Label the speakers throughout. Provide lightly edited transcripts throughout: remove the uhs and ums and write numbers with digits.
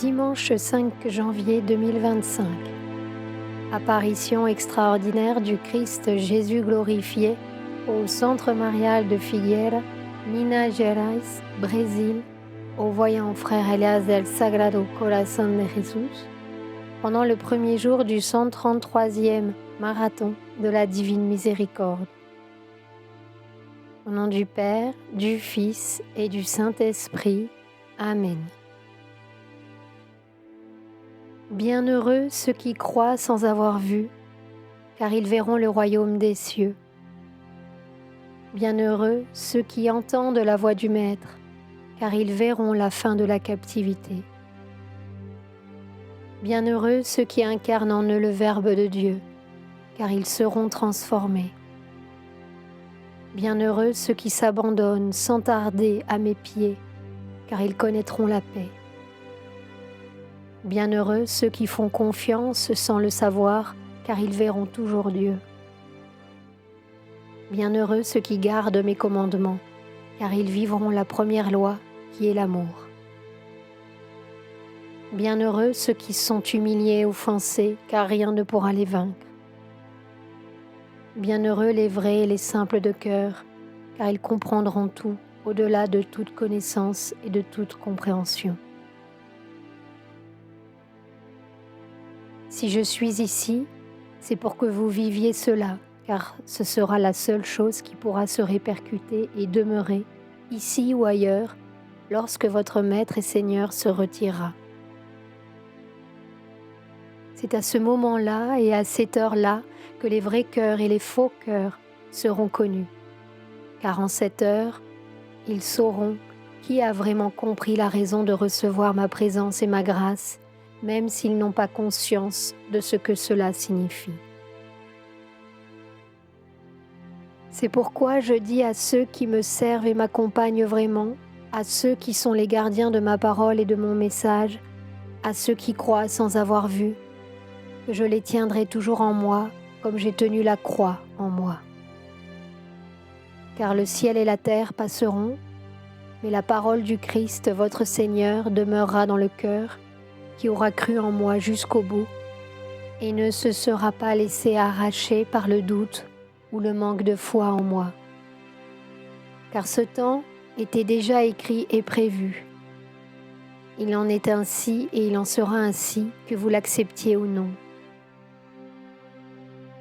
Speaker 1: Dimanche 5 janvier 2025. Apparition extraordinaire du Christ Jésus glorifié au Centre Marial de Figueira, Minas Gerais, Brésil, au voyant frère Elias del Sagrado Corazón de Jesús, pendant le premier jour du 133e marathon de la Divine Miséricorde. Au nom du Père, du Fils et du Saint-Esprit. Amen. Bienheureux ceux qui croient sans avoir vu, car ils verront le royaume des cieux. Bienheureux ceux qui entendent la voix du Maître, car ils verront la fin de la captivité. Bienheureux ceux qui incarnent en eux le Verbe de Dieu, car ils seront transformés. Bienheureux ceux qui s'abandonnent sans tarder à mes pieds, car ils connaîtront la paix. Bienheureux ceux qui font confiance sans le savoir, car ils verront toujours Dieu. Bienheureux ceux qui gardent mes commandements, car ils vivront la première loi qui est l'amour. Bienheureux ceux qui sont humiliés et offensés, car rien ne pourra les vaincre. Bienheureux les vrais et les simples de cœur, car ils comprendront tout au-delà de toute connaissance et de toute compréhension. Si je suis ici, c'est pour que vous viviez cela, car ce sera la seule chose qui pourra se répercuter et demeurer, ici ou ailleurs, lorsque votre Maître et Seigneur se retirera. C'est à ce moment-là et à cette heure-là que les vrais cœurs et les faux cœurs seront connus, car en cette heure, ils sauront qui a vraiment compris la raison de recevoir ma présence et ma grâce, même s'ils n'ont pas conscience de ce que cela signifie. C'est pourquoi je dis à ceux qui me servent et m'accompagnent vraiment, à ceux qui sont les gardiens de ma parole et de mon message, à ceux qui croient sans avoir vu, que je les tiendrai toujours en moi, comme j'ai tenu la croix en moi. Car le ciel et la terre passeront, mais la parole du Christ, votre Seigneur, demeurera dans le cœur, qui aura cru en moi jusqu'au bout et ne se sera pas laissé arracher par le doute ou le manque de foi en moi. Car ce temps était déjà écrit et prévu. Il en est ainsi et il en sera ainsi, que vous l'acceptiez ou non.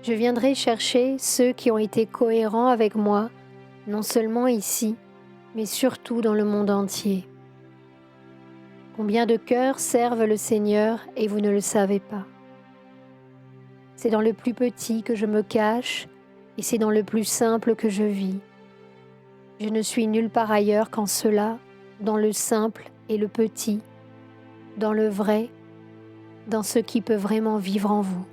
Speaker 1: Je viendrai chercher ceux qui ont été cohérents avec moi, non seulement ici, mais surtout dans le monde entier. Combien de cœurs servent le Seigneur et vous ne le savez pas? C'est dans le plus petit que je me cache et c'est dans le plus simple que je vis. Je ne suis nulle part ailleurs qu'en cela, dans le simple et le petit, dans le vrai, dans ce qui peut vraiment vivre en vous.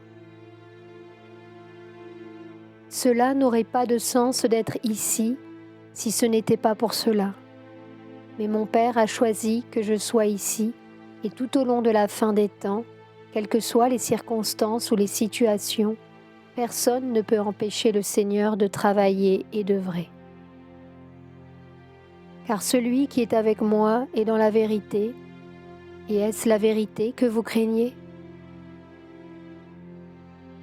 Speaker 1: Cela n'aurait pas de sens d'être ici si ce n'était pas pour cela. Mais mon Père a choisi que je sois ici et tout au long de la fin des temps, quelles que soient les circonstances ou les situations, personne ne peut empêcher le Seigneur de travailler et d'œuvrer. Car celui qui est avec moi est dans la vérité, et est-ce la vérité que vous craignez?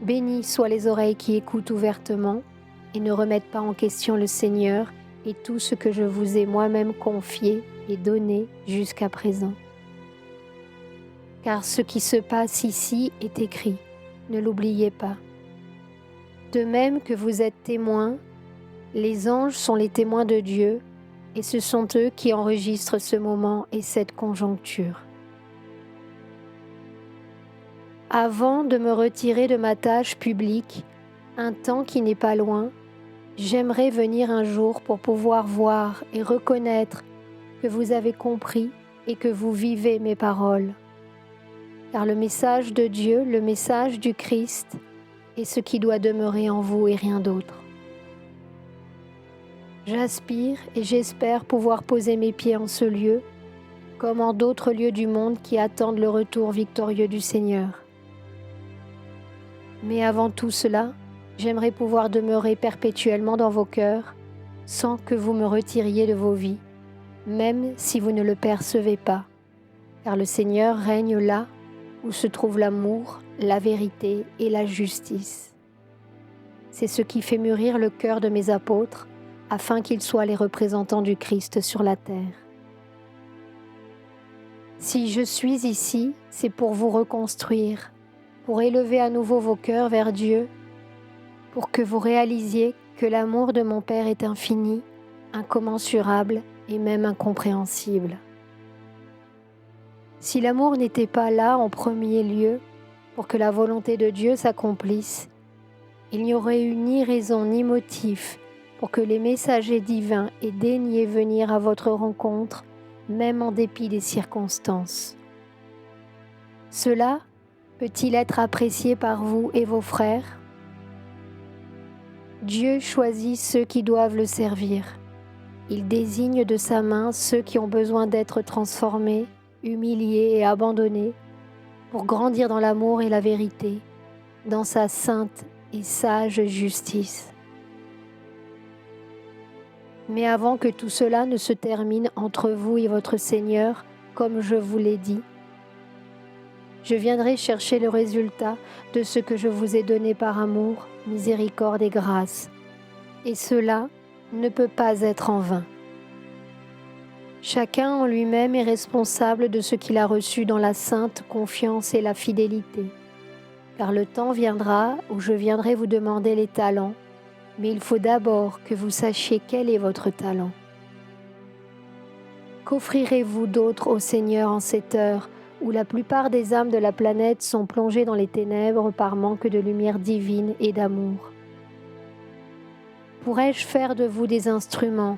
Speaker 1: Bénis soient les oreilles qui écoutent ouvertement et ne remettent pas en question le Seigneur et tout ce que je vous ai moi-même confié et donné jusqu'à présent. Car ce qui se passe ici est écrit, ne l'oubliez pas. De même que vous êtes témoins, les anges sont les témoins de Dieu et ce sont eux qui enregistrent ce moment et cette conjoncture. Avant de me retirer de ma tâche publique, un temps qui n'est pas loin, j'aimerais venir un jour pour pouvoir voir et reconnaître que vous avez compris et que vous vivez mes paroles. Car le message de Dieu, le message du Christ, est ce qui doit demeurer en vous et rien d'autre. J'aspire et j'espère pouvoir poser mes pieds en ce lieu, comme en d'autres lieux du monde qui attendent le retour victorieux du Seigneur. Mais avant tout cela, j'aimerais pouvoir demeurer perpétuellement dans vos cœurs, sans que vous me retiriez de vos vies, même si vous ne le percevez pas, car le Seigneur règne là où se trouve l'amour, la vérité et la justice. C'est ce qui fait mûrir le cœur de mes apôtres, afin qu'ils soient les représentants du Christ sur la terre. Si je suis ici, c'est pour vous reconstruire, pour élever à nouveau vos cœurs vers Dieu, pour que vous réalisiez que l'amour de mon Père est infini, incommensurable et même incompréhensible. Si l'amour n'était pas là en premier lieu pour que la volonté de Dieu s'accomplisse, il n'y aurait eu ni raison ni motif pour que les messagers divins aient daigné venir à votre rencontre, même en dépit des circonstances. Cela peut-il être apprécié par vous et vos frères? Dieu choisit ceux qui doivent le servir. Il désigne de sa main ceux qui ont besoin d'être transformés, humiliés et abandonnés pour grandir dans l'amour et la vérité, dans sa sainte et sage justice. Mais avant que tout cela ne se termine entre vous et votre Seigneur, comme je vous l'ai dit, je viendrai chercher le résultat de ce que je vous ai donné par amour, miséricorde et grâce, et cela ne peut pas être en vain. Chacun en lui-même est responsable de ce qu'il a reçu dans la sainte confiance et la fidélité, car le temps viendra où je viendrai vous demander les talents, mais il faut d'abord que vous sachiez quel est votre talent. Qu'offrirez-vous d'autre au Seigneur en cette heure où la plupart des âmes de la planète sont plongées dans les ténèbres par manque de lumière divine et d'amour? Pourrais-je faire de vous des instruments,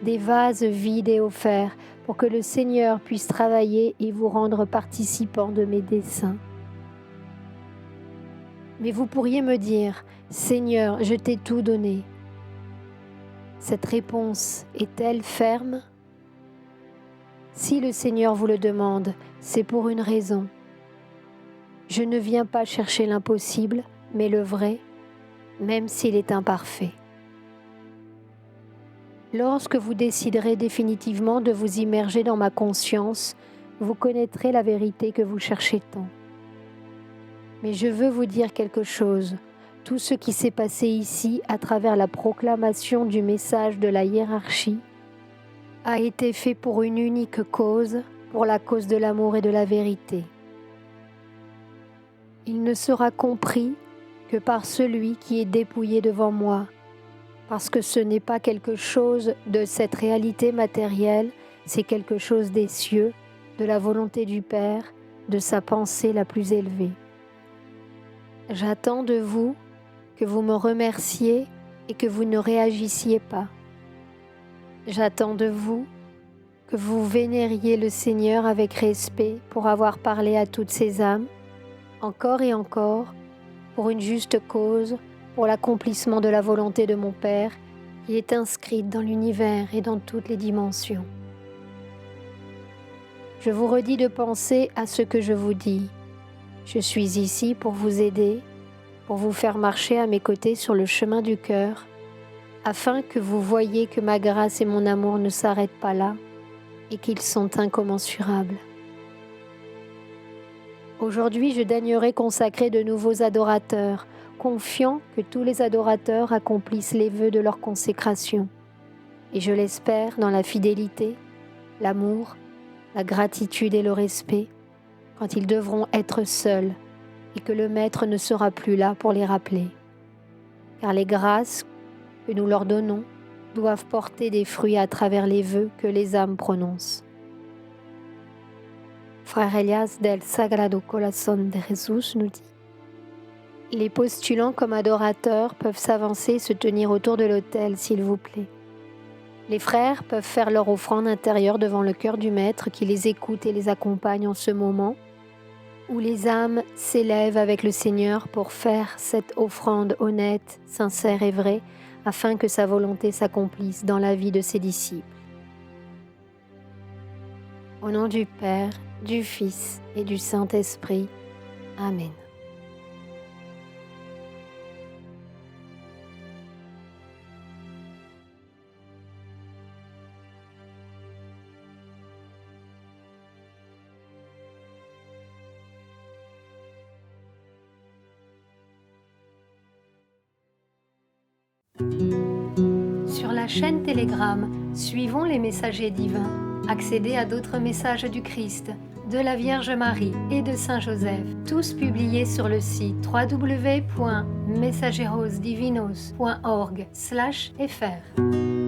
Speaker 1: des vases vides et offerts, pour que le Seigneur puisse travailler et vous rendre participants de mes desseins? Mais vous pourriez me dire, Seigneur, je t'ai tout donné. Cette réponse est-elle ferme? Si le Seigneur vous le demande, c'est pour une raison. Je ne viens pas chercher l'impossible, mais le vrai, même s'il est imparfait. Lorsque vous déciderez définitivement de vous immerger dans ma conscience, vous connaîtrez la vérité que vous cherchez tant. Mais je veux vous dire quelque chose. Tout ce qui s'est passé ici à travers la proclamation du message de la hiérarchie a été fait pour une unique cause, pour la cause de l'amour et de la vérité. Il ne sera compris que par celui qui est dépouillé devant moi, parce que ce n'est pas quelque chose de cette réalité matérielle, c'est quelque chose des cieux, de la volonté du Père, de sa pensée la plus élevée. J'attends de vous que vous me remerciez et que vous ne réagissiez pas. J'attends de vous que vous vénériez le Seigneur avec respect pour avoir parlé à toutes ces âmes, encore et encore, pour une juste cause, pour l'accomplissement de la volonté de mon Père qui est inscrite dans l'univers et dans toutes les dimensions. Je vous redis de penser à ce que je vous dis. Je suis ici pour vous aider, pour vous faire marcher à mes côtés sur le chemin du cœur, afin que vous voyiez que ma grâce et mon amour ne s'arrêtent pas là et qu'ils sont incommensurables. Aujourd'hui, je daignerai consacrer de nouveaux adorateurs, confiant que tous les adorateurs accomplissent les vœux de leur consécration. Et je l'espère dans la fidélité, l'amour, la gratitude et le respect, quand ils devront être seuls et que le Maître ne sera plus là pour les rappeler. Car les grâces que nous leur donnons doivent porter des fruits à travers les vœux que les âmes prononcent. Frère Elias del Sagrado Corazón de Jesús nous dit: les postulants comme adorateurs peuvent s'avancer et se tenir autour de l'autel, s'il vous plaît. Les frères peuvent faire leur offrande intérieure devant le cœur du Maître qui les écoute et les accompagne en ce moment où les âmes s'élèvent avec le Seigneur pour faire cette offrande honnête, sincère et vraie, afin que sa volonté s'accomplisse dans la vie de ses disciples. Au nom du Père, du Fils et du Saint-Esprit. Amen. chaîne Telegram Suivons les messagers divins. Accédez à d'autres messages du Christ, de la Vierge Marie et de Saint Joseph, tous publiés sur le site www.mensajerosdivinos.org/fr.